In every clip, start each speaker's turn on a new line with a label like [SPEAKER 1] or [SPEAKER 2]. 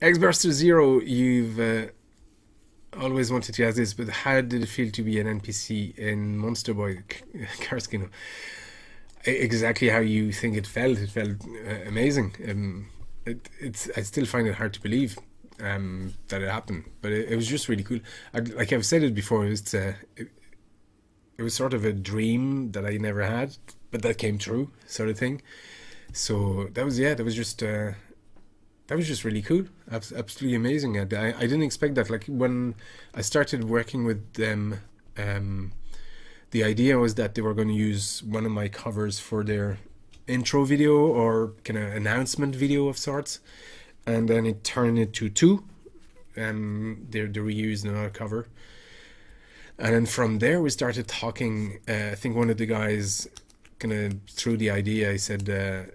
[SPEAKER 1] Xburster Zero, you've always wanted to ask this, but how did it feel to be an NPC in Monster Boy Cars Kingdom? Exactly how you think it felt. It felt amazing. I still find it hard to believe that it happened, but it was just really cool. Like I've said it before, it was sort of a dream that I never had, but that came true, sort of thing. So that was, yeah, that was just really cool. Absolutely amazing. I didn't expect that. Like when I started working with them, um, the idea was that they were going to use one of my covers for their intro video or kind of announcement video of sorts, and then it turned into two. They reused another cover, and then from there we started talking. I think one of the guys kind of threw the idea. I said,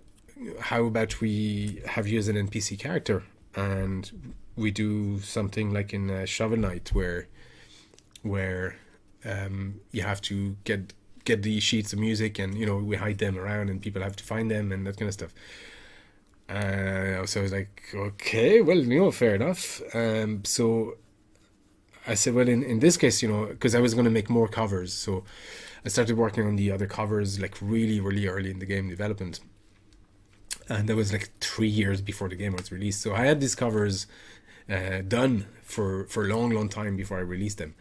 [SPEAKER 1] "How about we have you as an NPC character, and we do something like in Shovel Knight where you have to get these sheets of music, and we hide them around and people have to find them and that kind of stuff." So I was like, okay, well, fair enough. So I said, well, in this case, because I was going to make more covers, so I started working on the other covers like really, really early in the game development, and that was like 3 years before the game was released. So I had these covers done for a long, long time before I released them.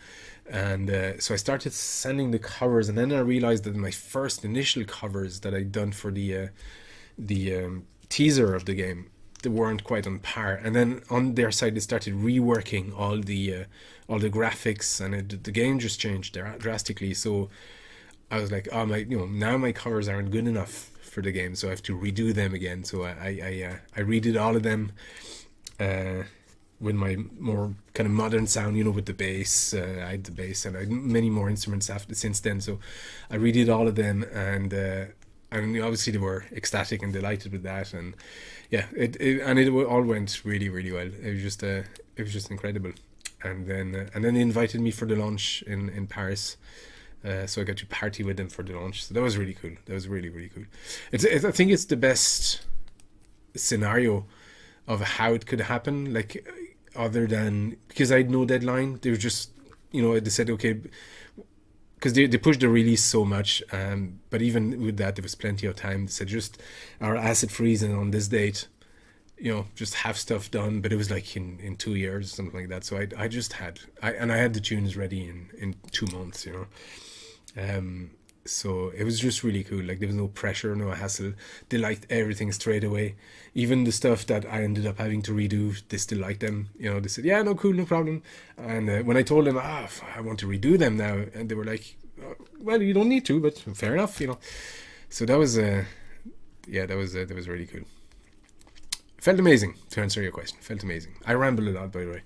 [SPEAKER 1] And so I started sending the covers, and then I realized that my first initial covers that I'd done for the teaser of the game, they weren't quite on par. And then on their side, they started reworking all the graphics, and the game just changed drastically. So I was like, oh my, now my covers aren't good enough for the game, so I have to redo them again. So I redid all of them. Uh, with my more kind of modern sound, with the bass. I had the bass, and I had many more instruments after since then. So I redid all of them, and obviously they were ecstatic and delighted with that. And yeah, it all went really, really well. It was just incredible. And then they invited me for the launch in Paris. So I got to party with them for the launch. So that was really cool. That was really, really cool. I think it's the best scenario of how it could happen. Like, other than, because I had no deadline, they were just, they said, okay, because they pushed the release so much. But even with that, there was plenty of time. They said, just our asset freezing on this date, just have stuff done. But it was like in 2 years, something like that. So I had the tunes ready in 2 months. Um, so it was just really cool. Like, there was no pressure, no hassle. They liked everything straight away. Even the stuff that I ended up having to redo, they still liked them. They said, "Yeah, no, cool, no problem." And when I told them, I want to redo them now, and they were like, "Well, you don't need to, but fair enough." So that was, yeah, that was really cool. Felt amazing, to answer your question. Felt amazing. I rambled a lot, by the way.